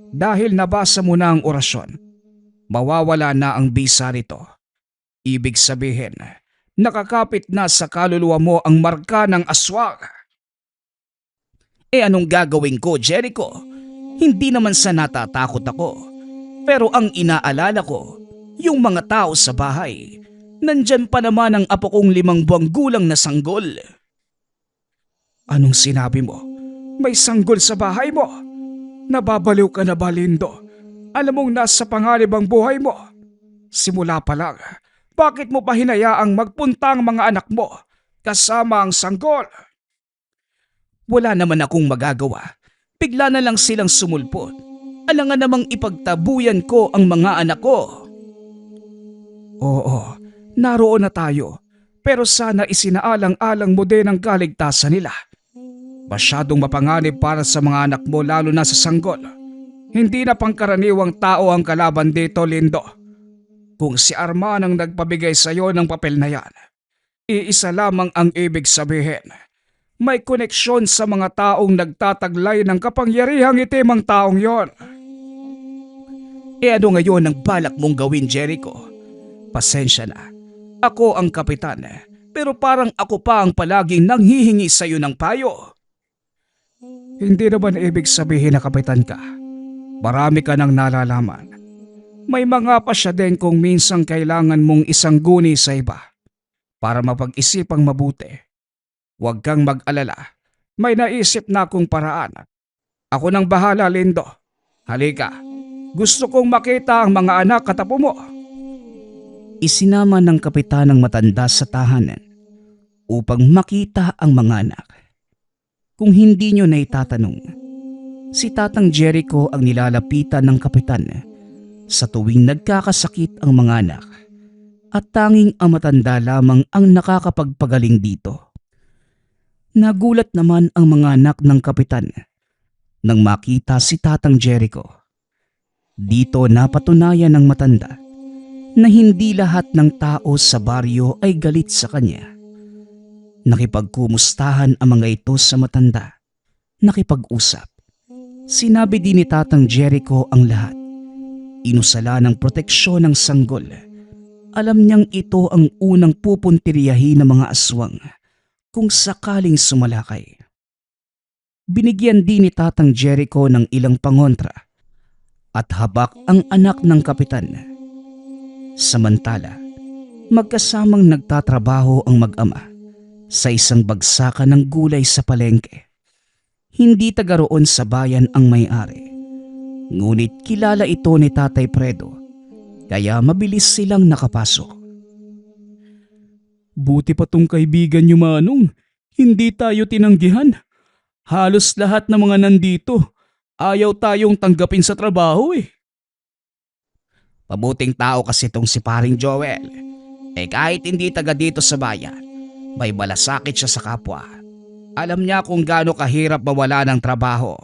dahil nabasa mo na ang orasyon, mawawala na ang bisa nito. Ibig sabihin, nakakapit na sa kaluluwa mo ang marka ng aswang. E anong gagawin ko, Jericho? Hindi naman sa natatakot ako. Pero ang inaalala ko, yung mga tao sa bahay. Nandyan pa naman ang apo kong 5 buwang gulang na sanggol. Anong sinabi mo? May sanggol sa bahay mo? Nababaliw ka na ba, Lindo? Alam mong nasa panganib ang buhay mo. Simula pa lang, bakit mo pa hinayaang magpunta ang mga anak mo kasama ang sanggol? Wala naman akong magagawa. Bigla na lang silang sumulpot. Alangan namang ipagtabuyan ko ang mga anak ko. Oo. Naroon na tayo, pero sana isinaalang-alang mo din ang kaligtasan nila. Masyadong mapanganib para sa mga anak mo lalo na sa sanggol. Hindi na pangkaraniwang tao ang kalaban dito, Lindo. Kung si Arman ang nagpabigay sa iyo ng papel na yan, iisa lamang ang ibig sabihin. May koneksyon sa mga taong nagtataglay ng kapangyarihang itim ang taong yon. Ano ngayon ang balak mong gawin, Jericho? Pasensya na. Ako ang kapitan, pero parang ako pa ang palaging nanghihingi sa iyo ng payo. Hindi naman ibig sabihin na kapitan ka. Marami ka nang nalalaman. May mga pasya din kung minsang kailangan mong isang guni sa iba para mapag-isipang mabuti. Huwag kang mag-alala. May naisip na akong paraan. Ako nang bahala, Lindo. Halika. Gusto kong makita ang mga anak at apo mo. Isinama ng kapitan ang matanda sa tahanan upang makita ang mga anak. Kung hindi nyo na itatanong, si Tatang Jericho ang nilalapitan ng kapitan sa tuwing nagkakasakit ang mga anak at tanging ang matanda lamang ang nakakapagpagaling dito. Nagulat naman ang mga anak ng kapitan nang makita si Tatang Jericho. Dito napatunayan ng matanda na hindi lahat ng tao sa baryo ay galit sa kanya. Nakipagkumustahan ang mga ito sa matanda. Nakipag-usap. Sinabi din ni Tatang Jericho ang lahat. Inusala ng proteksyon ng sanggol. Alam niyang ito ang unang pupuntiryahin ng mga aswang kung sakaling sumalakay. Binigyan din ni Tatang Jericho ng ilang pangontra at habak ang anak ng kapitan. Samantala, magkasamang nagtatrabaho ang mag-ama sa isang bagsakan ng gulay sa palengke. Hindi taga roon sa bayan ang may-ari. Ngunit kilala ito ni Tatay Fredo, kaya mabilis silang nakapasok. Buti pa tong kaibigan niyo, Manong. Hindi tayo tinanggihan. Halos lahat ng mga nandito, ayaw tayong tanggapin sa trabaho eh. Mabuting tao kasi itong si Paring Joel. Kahit hindi taga dito sa bayan, may malasakit siya sa kapwa. Alam niya kung gaano kahirap mawala ng trabaho.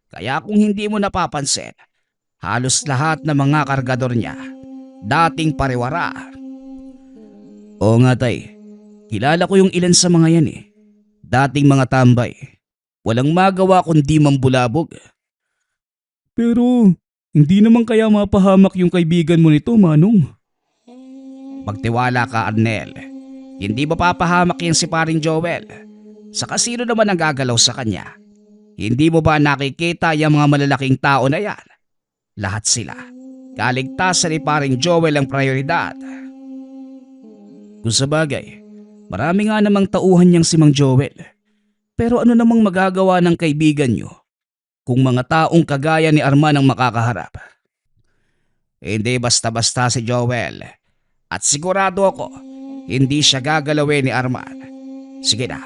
Kaya kung hindi mo napapansin, halos lahat ng mga kargador niya, dating pariwara. Oo nga tay, kilala ko yung ilan sa mga yan eh. Dating mga tambay. Walang magawa kundi mambulabog. Pero hindi naman kaya mapahamak yung kaibigan mo nito, Manong. Magtiwala ka, Arnel. Hindi mapapahamak yan si Paring Joel. Saka sino naman ang gagalaw sa kanya? Hindi mo ba nakikita yung mga malalaking tao na yan? Lahat sila. Kaligtasan ni Paring Joel ang prioridad. Kung sabagay, marami nga namang tauhan niyang si Mang Joel. Pero ano namang magagawa ng kaibigan niyo kung mga taong kagaya ni Arman ang makakaharap? Hindi basta-basta si Joel. At sigurado ako, hindi siya gagalawin ni Arman. Sige na,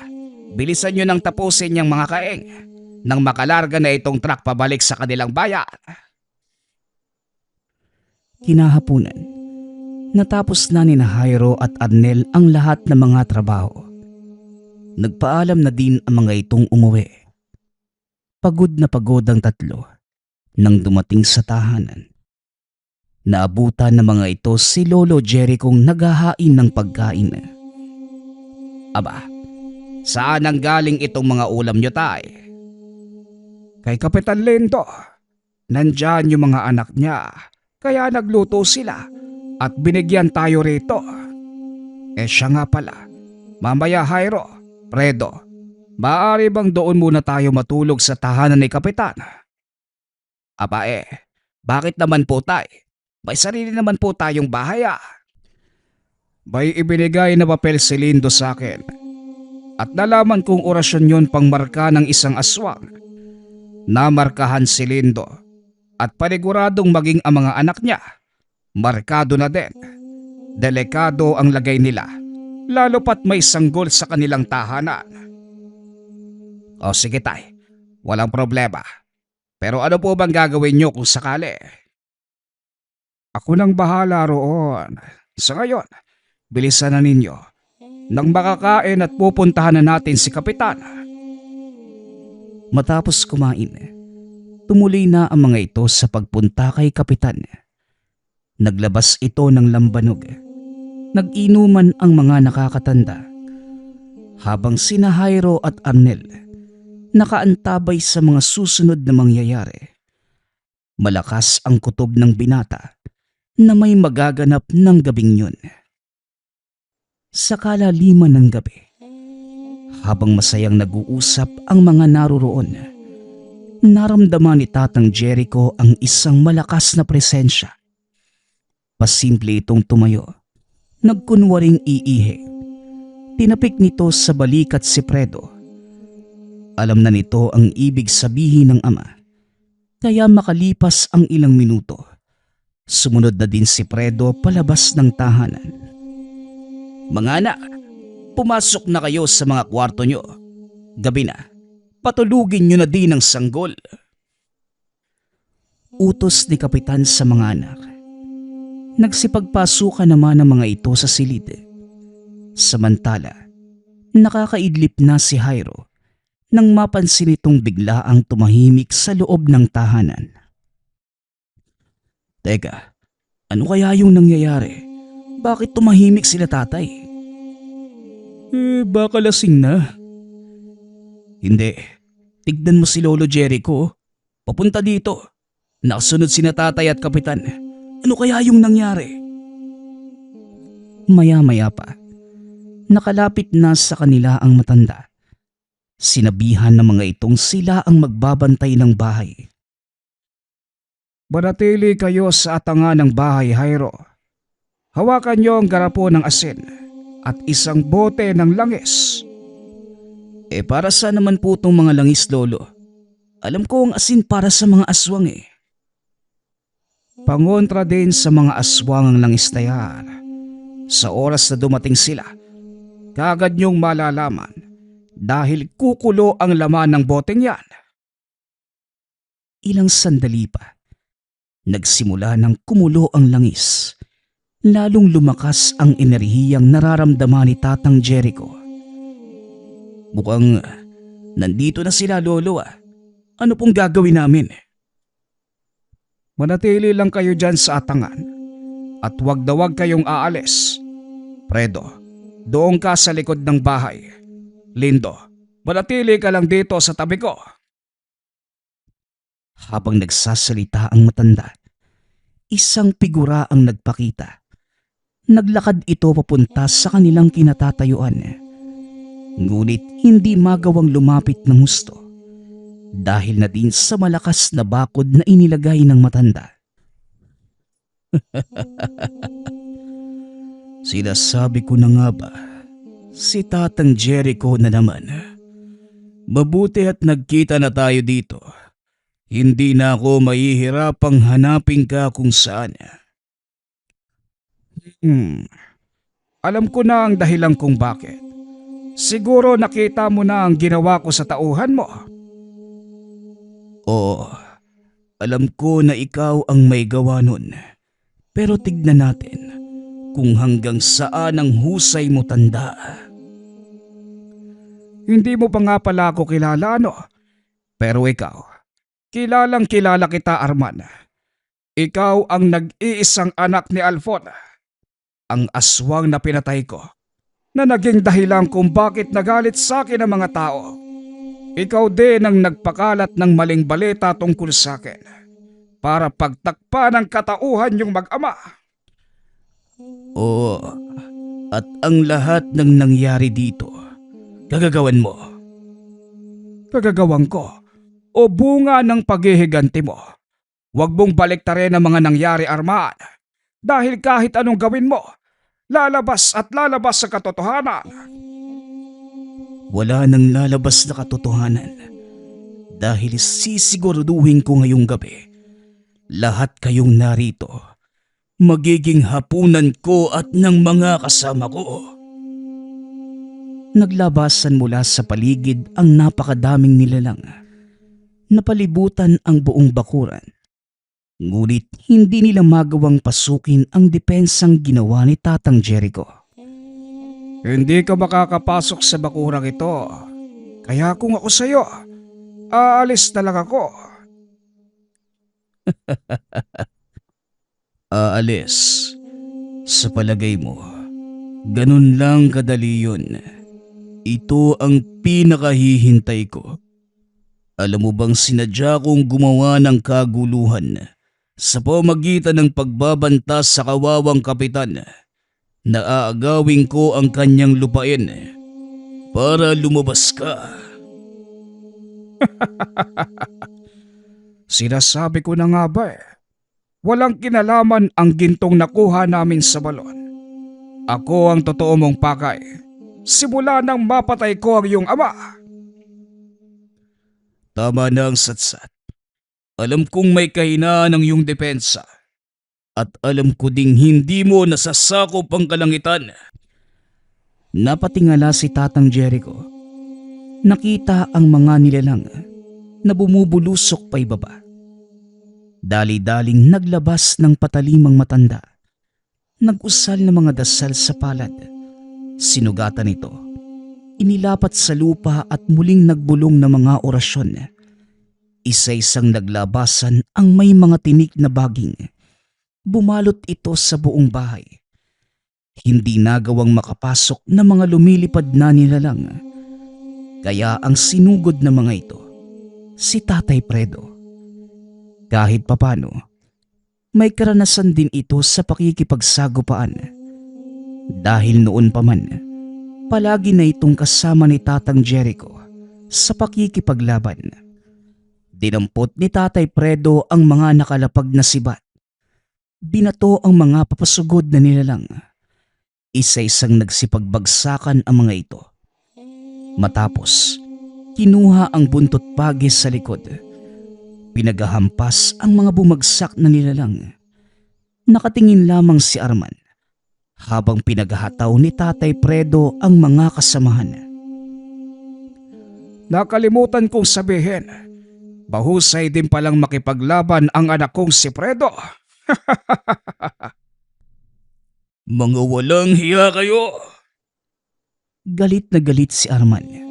bilisan niyo nang tapusin niyang mga kaeng nang makalarga na itong truck pabalik sa kanilang bayan. Kinahapunan, natapos na ni Jairo at Arnel ang lahat ng mga trabaho. Nagpaalam na din ang mga itong umuwi. Pagod na pagod ang tatlo nang dumating sa tahanan. Naabutan ng mga ito si Lolo Jerry kong naghahain ng pagkain. Aba, saan ang galing itong mga ulam nyo tay? Kay Kapitan Lindo, nandyan yung mga anak niya, kaya nagluto sila at binigyan tayo rito. Siya nga pala, mamaya Jairo, Fredo, maaari bang doon muna tayo matulog sa tahanan ni Kapitan? Aba bakit naman po tay? May sarili naman po tayong bahay ah. May ibinigay na papel si Lindo sa akin at nalaman kong orasyon yun pang marka ng isang aswang. Namarkahan si Lindo at paniguradong maging ang mga anak niya. Markado na din. Delikado ang lagay nila, lalo pat may sanggol sa kanilang tahanan. O sige tay, walang problema. Pero ano po bang gagawin nyo kung sakali? Ako nang bahala roon. Sa ngayon, bilisan na ninyo. Nang makakain at pupuntahan na natin si Kapitan. Matapos kumain, tumuloy na ang mga ito sa pagpunta kay Kapitan. Naglabas ito ng lambanog. Nag-inuman ang mga nakakatanda. Habang sina Jairo at Arnel nakaantabay sa mga susunod na mangyayari. Malakas ang kutob ng binata na may magaganap ng gabing yun. Sa kalaliman ng gabi, habang masayang nag-uusap ang mga naroroon, naramdaman ni Tatang Jericho ang isang malakas na presensya. Pasimple itong tumayo, nagkunwaring iihi. Tinapik nito sa balikat si Fredo. Alam na nito ang ibig sabihin ng ama, kaya makalipas ang ilang minuto, sumunod na din si Fredo palabas ng tahanan. Mga anak, pumasok na kayo sa mga kwarto nyo. Gabi na, patulugin nyo na din ang sanggol. Utos ni Kapitan sa mga anak. Nagsipagpasukan naman ang mga ito sa silid. Samantala, nakakaidlip na si Jairo nang mapansin itong biglaang tumahimik sa loob ng tahanan. Teka, ano kaya yung nangyayari? Bakit tumahimik sila tatay? Baka lasing na. Hindi. Tignan mo si Lolo Jericho. Papunta dito. Nakasunod sina tatay at kapitan. Ano kaya yung nangyari? Maya-maya pa, nakalapit na sa kanila ang matanda. Sinabihan ng mga itong sila ang magbabantay ng bahay. Manatili kayo sa atangan ng bahay, Jairo. Hawakan niyo ang garapo ng asin at isang bote ng langis. Para saan naman po itong mga langis, Lolo? Alam ko ang asin para sa mga aswang eh. Pangontra din sa mga aswang ang langis na yan. Sa oras na dumating sila, kagad niyong malalaman dahil kukulo ang laman ng boteng yan. Ilang sandali pa, nagsimula ng kumulo ang langis. Lalong lumakas ang enerhiyang nararamdaman ni Tatang Jericho. Mukhang nandito na sila, Lolo ah. Ano pong gagawin namin? Manatili lang kayo dyan sa atangan at wag na wag kayong aalis. Fredo, doon ka sa likod ng bahay. Lindo, manatili ka lang dito sa tabi ko. Habang nagsasalita ang matanda, isang figura ang nagpakita. Naglakad ito papunta sa kanilang kinatatayuan. Ngunit hindi magawang lumapit ng husto dahil na din sa malakas na bakod na inilagay ng matanda. Sinasabi ko na nga ba, si Tatang Jericho na naman. Mabuti at nagkita na tayo dito. Hindi na ako mahihirapang hanapin ka kung saan. Alam ko na ang dahilan kung bakit. Siguro nakita mo na ang ginawa ko sa tauhan mo. Oo, alam ko na ikaw ang may gawa nun. Pero tignan natin kung hanggang saan ang husay mo, tanda. Hindi mo pa nga pala ako kilala, no? Pero ikaw, kilalang kilala kita, Arman. Ikaw ang nag-iisang anak ni Alfon. Ang aswang na pinatay ko, na naging dahilan kung bakit nagalit sa akin ang mga tao. Ikaw din ang nagpakalat ng maling balita tungkol sa akin para pagtakpan ang katauhan niyong mag-ama. Oo, at ang lahat ng nangyari dito, gagagawan mo. Gagagawan ko o bunga ng paghihiganti mo. Huwag mong baliktarin ang mga nangyari, Arman. Dahil kahit anong gawin mo, lalabas at lalabas sa katotohanan. Wala nang lalabas na katotohanan dahil sisiguraduhin ko ngayong gabi lahat kayong narito magiging hapunan ko at ng mga kasama ko. Naglabasan mula sa paligid ang napakadaming nilalang. Napalibutan ang buong bakuran. Ngunit hindi nila magawang pasukin ang depensang ginawa ni Tatang Jericho. Hindi ka makakapasok sa bakurang ito. Kaya kung ako sa'yo, aalis na lang ako. aalis. Sa palagay mo, ganun lang kadali yun. Ito ang pinakahihintay ko. Alam mo bang sinadya kong gumawa ng kaguluhan sa pamagitan ng pagbabanta sa kawawang kapitan na aagawin ko ang kanyang lupain para lumabas ka. Sinasabi ko na nga ba walang kinalaman ang gintong nakuha namin sa balon. Ako ang totoo mong pakay. Simula nang mapatay ko ang iyong ama. Tama na ang satsat. Alam kong may kahinaan ang iyong depensa. At alam ko ding hindi mo nasasakop ang kalangitan. Napatingala si Tatang Jericho. Nakita ang mga nilalang na bumubulusok pa ibaba. Dali-daling naglabas ng patalimang matanda. Nag-usal ng mga dasal sa palad. Sinugatan ito. Inilapat sa lupa at muling nagbulong ng mga orasyon. Isa-isang naglabasan ang may mga tinik na baging. Bumalot ito sa buong bahay. Hindi nagawang makapasok na mga lumilipad na nilalang. Kaya ang sinugod na mga ito, si Tatay Predo. Kahit papano, may karanasan din ito sa pakikipagsagupaan. Dahil noon pa man, palagi na itong kasama ni Tatang Jericho sa pakikipaglaban. Dinampot ni Tatay Predo ang mga nakalapag na sibat. Binato ang mga papasugod na nilalang. Isa-isang nagsipagbagsakan ang mga ito. Matapos, kinuha ang buntot pagis sa likod. Pinagahampas ang mga bumagsak na nilalang. Nakatingin lamang si Arman habang pinaghahataw ni Tatay Predo ang mga kasamahan. Nakalimutan kong sabihin, bahusay din palang makipaglaban ang anak kong si Predo. Mga walang hiya kayo! Galit na galit si Arman.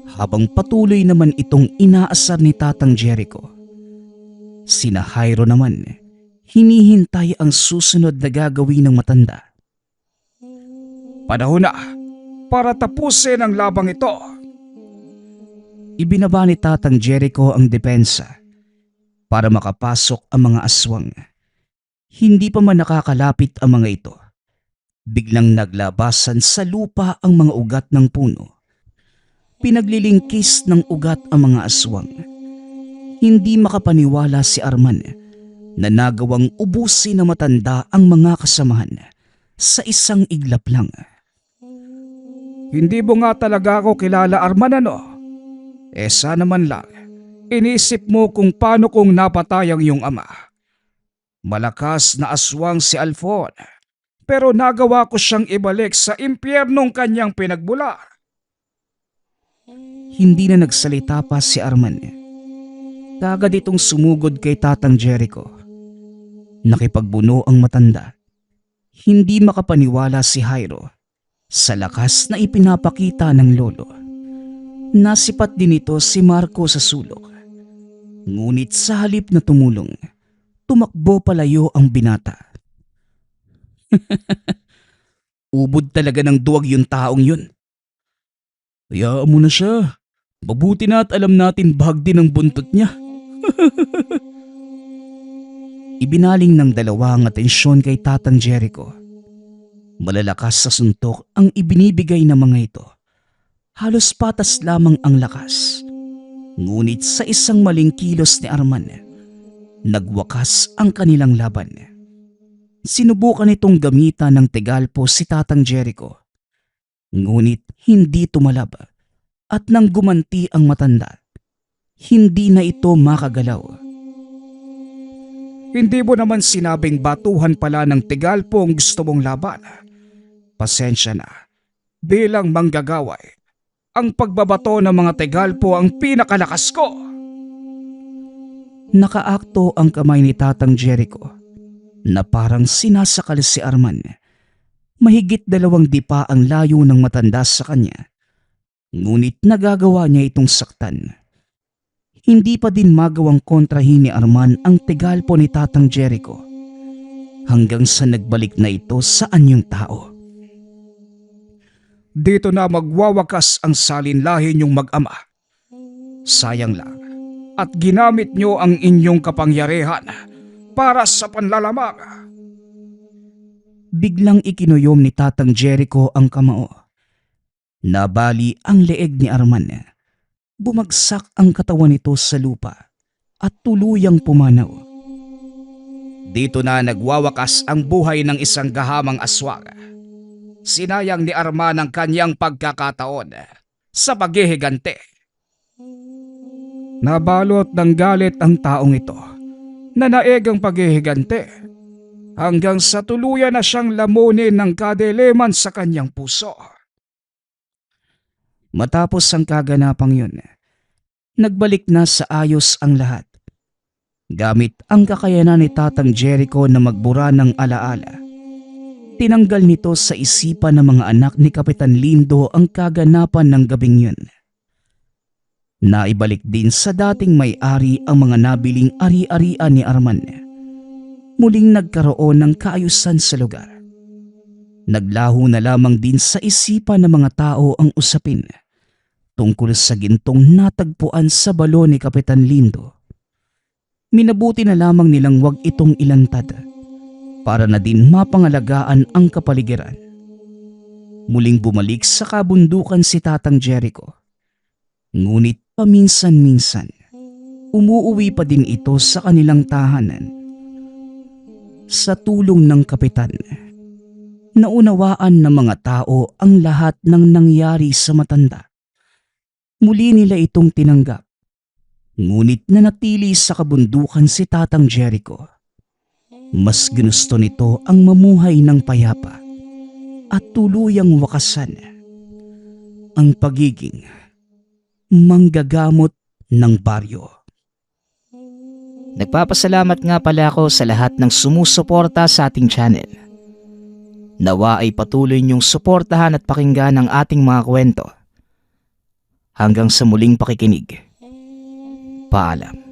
Habang patuloy naman itong inaasar ni Tatang Jericho. Sina Jairo naman, hinihintay ang susunod na gagawin ng matanda. Panahon na para tapusin ang labang ito. Ibinaba ni Tatang Jericho ang depensa para makapasok ang mga aswang. Hindi pa man nakakalapit ang mga ito. Biglang naglabasan sa lupa ang mga ugat ng puno. Pinaglilingkis ng ugat ang mga aswang. Hindi makapaniwala si Arman na nagawang ubusin na matanda ang mga kasamahan sa isang iglap lang. Hindi mo nga talaga ako kilala, Arman, ano? Sana man lang, inisip mo kung paano kong napatay ang iyong ama. Malakas na aswang si Alfon, pero nagawa ko siyang ibalik sa impyernong kanyang pinagbula. Hindi na nagsalita pa si Arman. Kagad itong sumugod kay Tatang Jericho. Nakipagbuno ang matanda. Hindi makapaniwala si Jairo sa lakas na ipinapakita ng lolo. Nasipat din ito si Marco sa sulok. Ngunit sa halip na tumulong, tumakbo palayo ang binata. Ubod talaga ng duwag yung taong yun. Hayaan mo na siya. Mabuti na at alam natin bahag din ang buntot niya. Ibinaling ng dalawa ang atensyon kay Tatang Jericho. Malalakas sa suntok ang ibinibigay ng mga ito. Halos patas lamang ang lakas. Ngunit sa isang maling kilos ni Arman, nagwakas ang kanilang laban. Sinubukan itong gamitan ng tegalpo si Tatang Jericho. Ngunit hindi tumalab at nang gumanti ang matanda, hindi na ito makagalaw. Hindi mo naman sinabing batuhan pala ng tegalpo ang gusto mong laban. Pasensya na. Bilang manggagaway, ang pagbabato ng mga tegalpo ang pinakalakas ko. Nakaakto ang kamay ni Tatang Jericho na parang sinasakal si Arman. Mahigit 2 dipa ang layo ng matanda sa kanya. Ngunit nagagawa niya itong saktan. Hindi pa din magawang kontrahin ni Arman ang tegalpo ni Tatang Jericho. hanggang sa nagbalik na ito sa anyong tao. Dito na magwawakas ang salinlahi niyong mag-ama. Sayang lang at ginamit niyo ang inyong kapangyarihan para sa panlalamang. Biglang ikinuyom ni Tatang Jericho ang kamao. Nabali ang leeg ni Arman. Bumagsak ang katawan nito sa lupa at tuluyang pumanaw. Dito na nagwawakas ang buhay ng isang gahamang aswang. Sinayang ni Arman ang kanyang pagkakataon sa paghihigante. Nabalot ng galit ang taong ito na naeg ang paghihigante hanggang sa tuluyan na siyang lamunin ng kadiliman sa kanyang puso. Matapos ang kaganapang yun, nagbalik na sa ayos ang lahat. Gamit ang kakayanan ni Tatang Jericho na magbura ng alaala, tinanggal nito sa isipan ng mga anak ni Kapitan Lindo ang kaganapan ng gabing yun. Naibalik din sa dating may-ari ang mga nabiling ari-arian ni Arman. Muling nagkaroon ng kaayusan sa lugar. Naglaho na lamang din sa isipan ng mga tao ang usapin tungkol sa gintong natagpuan sa balon ni Kapitan Lindo. Minabuti na lamang nilang wag itong ilantad para na din mapangalagaan ang kapaligiran. Muling bumalik sa kabundukan si Tatang Jericho. Ngunit paminsan-minsan, umuuwi pa din ito sa kanilang tahanan. Sa tulong ng kapitan, naunawaan ng mga tao ang lahat ng nangyari sa matanda. Muli nila itong tinanggap. Ngunit nanatili sa kabundukan si Tatang Jericho. Mas ginusto nito ang mamuhay ng payapa at tuluyang wakasan ang pagiging manggagamot ng baryo. Nagpapasalamat nga pala ako sa lahat ng sumusuporta sa ating channel. Nawa ay patuloy niyong suportahan at pakinggan ang ating mga kwento. Hanggang sa muling pakikinig. Paalam.